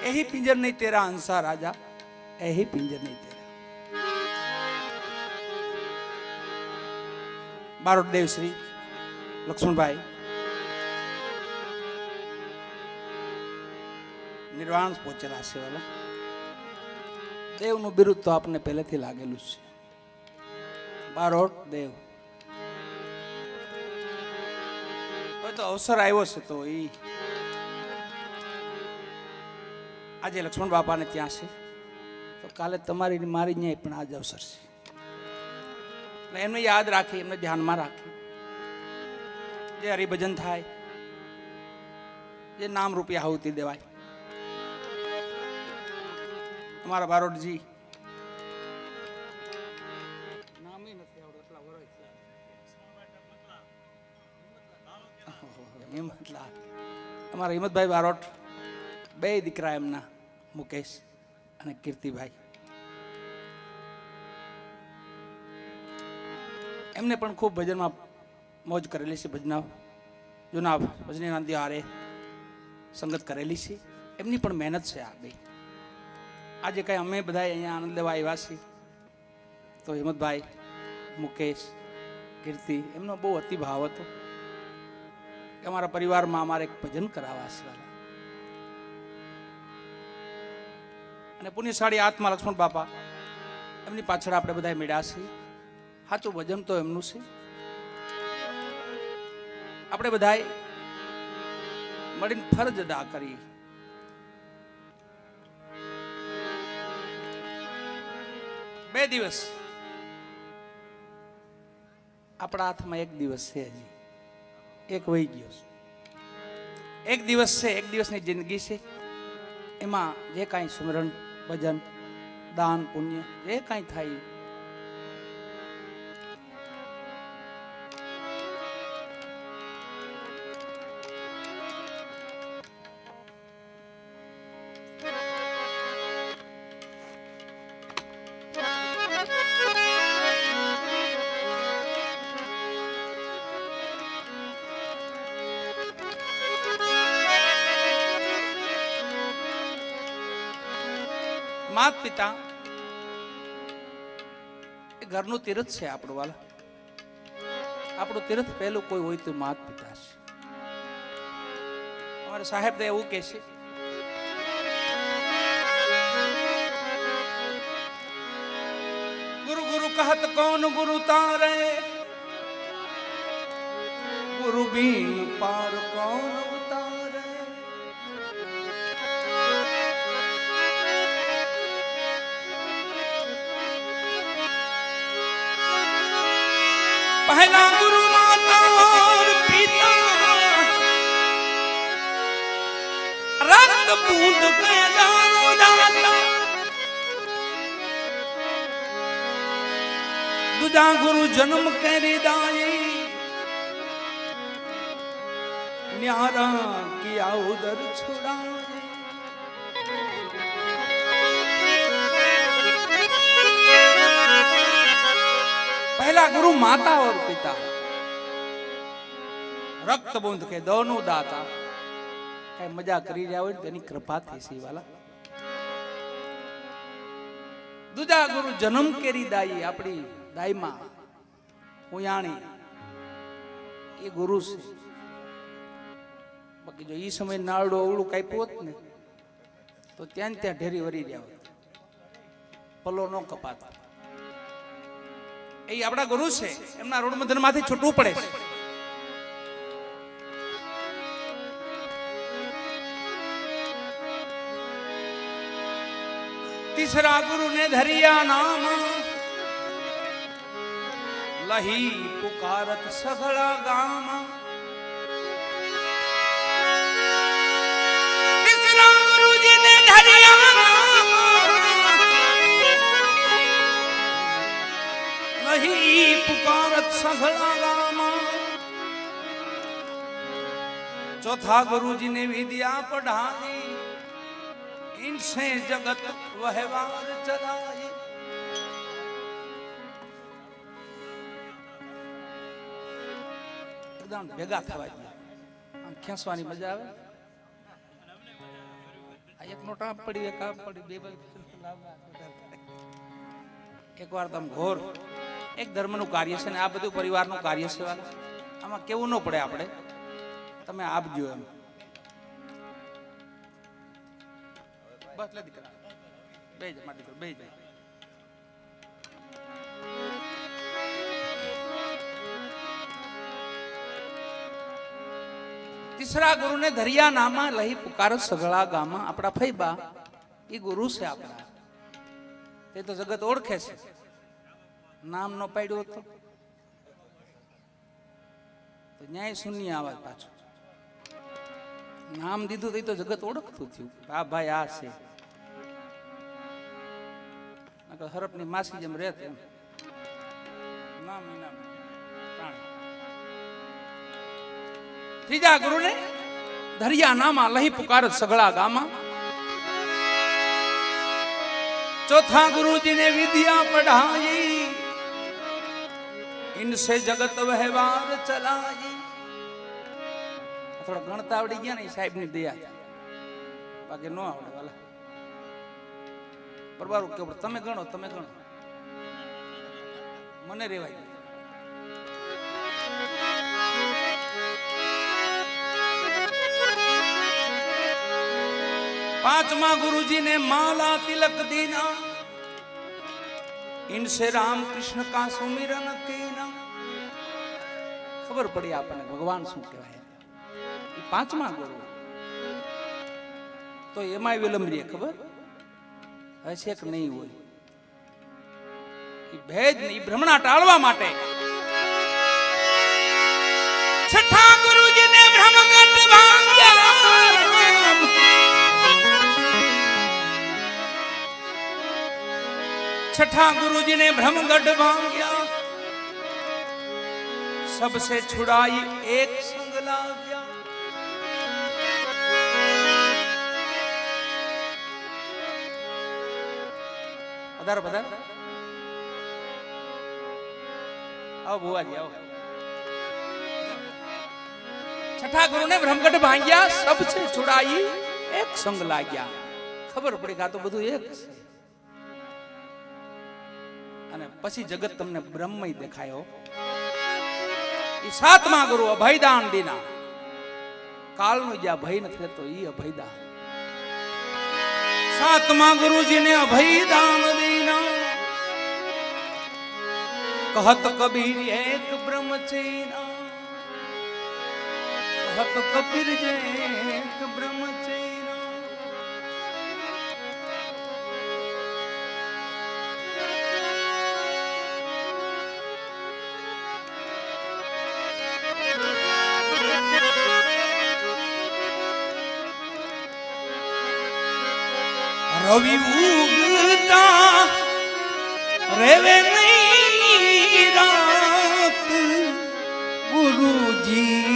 यही पिंजर नहीं तेरा अंसा राजा, यही पिंजर नहीं तेरा। बारोट देव श्री लक्ष्मण भाई निर्वाण पहुंचेला છે વાલા। દેવનું બિરુદ તો આપને પહેલેથી લાગેલું છે। બારોટ દેવ હવે તો અવસર આવ્યો છે તો એ આજે લક્ષ્મણ બાપાને ત્યાં છે તો કાલે તમારી મારી ન્યાય પણ આજ અવસર છે। એમને યાદ રાખી, એમને ધ્યાનમાં રાખી, જે હરિભજન થાય, જે નામ રૂપિયા આહુતિ દેવાય। અમારા બારોટજી નામે નથી આવડતું એટલા વરસ હિંમતલાલ, અમારા હિંમતભાઈ બારોટ, બે દીકરા એમના મુકેશ અને કીર્તિભાઈ, એમને પણ ખૂબ ભજનમાં મોજ કરેલી છે। ભજના જૂના ભજનીના દિહારે સંગત કરેલી છે, એમની પણ મહેનત છે આ બે। આજે કઈ અમે બધા અહીંયા આનંદ લેવા આવ્યા છીએ તો હિંમતભાઈ, મુકેશ, કીર્તિ એમનો બહુ અતિભાવ હતો કે અમારા પરિવારમાં અમારે એક ભજન કરાવવા છે અને પુણ્યશાળી આત્મા લક્ષ્મણ બાપા એમની પાછળ આપણે બધા મળ્યા છીએ। સાચું ભજન તો એમનું છે। આપણે બધા મળીને ફરજ અદા કરી। બે દિવસ આપણા હાથમાં, એક દિવસ છે, હજી એક વહી ગયો છે। એક દિવસ છે, એક દિવસની જિંદગી છે, એમાં જે કાંઈ સુમરણ, ભજન, દાન, પુણ્ય જે કાંઈ થાય માત પિતા એ ઘરનું તીર્થ છે આપણું વાલા। આપણું તીર્થ પહેલું કોઈ હોય તો માત પિતા છે। અમારા સાહેબ તો એવું કહે છે, ગુરુ ગુરુ કહત કોન ગુરુ તારે, ગુરુ બીન પાર કોન ઉતારે। पहला गुरु माता और पिता, रक्त बूंद के दानो दाता। दूजा गुरु जन्म के रिदाई, न्यारा किया उदर छुड़ाए। पहला गुरु माता और पिता, रक्त बूंद के दोनों दाता। कई मजा करी રહ્યા હોય તેની કૃપા થઈ છે વાલા। દૂજા ગુરુ જન્મ કેરી દાઈ, આપણી દાઈમાં ઉયાણી એ ગુરુ છે। બાકી જો ઈ સમય નાળડો અવળું કાપ્યું હોત ને તો ત્યાં ત્યાં ઢેરી વરી રહ્યા હોત, પલો નો કપાત। એ આપણા ગુરુ છે, એમના રોડ બંધન માંથી છૂટવું પડે છે। तीसरा गुरु ने धरिया नाम, लही पुकारत सगड़ा गाम। तीसरा गुरु जी ने धरिया नाम, लही पुकारत सगड़ा गाम। चौथा गुरु जी ने विद्या पढ़ाई, इनसे जगत वहवार चलाई। ભેગા થવા આમ ખેંચવાની મજા આવે। આ એક નો ટાપ પડી એક કામ પડી બે એક વાર તમે ઘોર એક ધર્મનું કાર્ય છે ને આ બધું પરિવારનું કાર્ય છે વાલા આમાં કેવું ન પડે આપણે તમે આપજો એમ બસ લે દીકરા બે જા મારી દીકરા બે જા तीसरा गुरु ने धरिया नामा लही पुकार सगळा गामा अपना फैबा ये गुरु से अपना ते तो जगत ओळखे छे नाम नो पाड्यो तो न्याय शून्य आवाज पाछो नाम दीधुं तो जगत ओळखतुं थयुं आ भाई आ छे नकर हरपनी मासी जेम रहत एम नाम इनाम प्राणी तीजा गुरु ने धरिया नामा लही पुकार सगड़ा गामा चौथा गुरु जी ने विद्या पढ़ाई इनसे जगत व्यवहार चलाई थोड़ा गणता आवड़ी गया नहीं साहेब ने दिया बाकी नो आवड़े वाला बराबर के तमे गणो मने रेवाय पांचवा गुरुजी ने माला तिलक दीना इनसे राम कृष्ण का सुमिरन कीना खबर पड़ी आपने भगवान शू कहवाय पांचमा गुरु तो एमाय विलंबी खबर हशे कि नहीं होय भेद नहीं भ्रमणा टाळवा माटे छठा गुरुजी ने ब्रह्मगंड भांग्या छठा गुरुजी ने ब्रह्मगढ़ भांग्या सबसे छुड़ाई एक संग लाग्या पधार पधार आओ बुआ जी आओ छठा गुरु ने ब्रह्मगढ़ भांग्या सबसे छुड़ाई एक संग लाग्या खबर पड़ी का तो બધું એક છે અને પછી જગત તમને બ્રહ્મય દેખાયો ઈ સાતમા ગુરુ અભયદાન દીના કાળનો જ્યાં ભય નથી રહેતો ઈ અભયદાન સાતમા ગુરુજી ને અભયદાન દીના કહત કબીર એક બ્રહ્મચેના कहत कबीर जे एक ब्रह्मचेना रवि उगता रेवे नहीं रात गुरुजी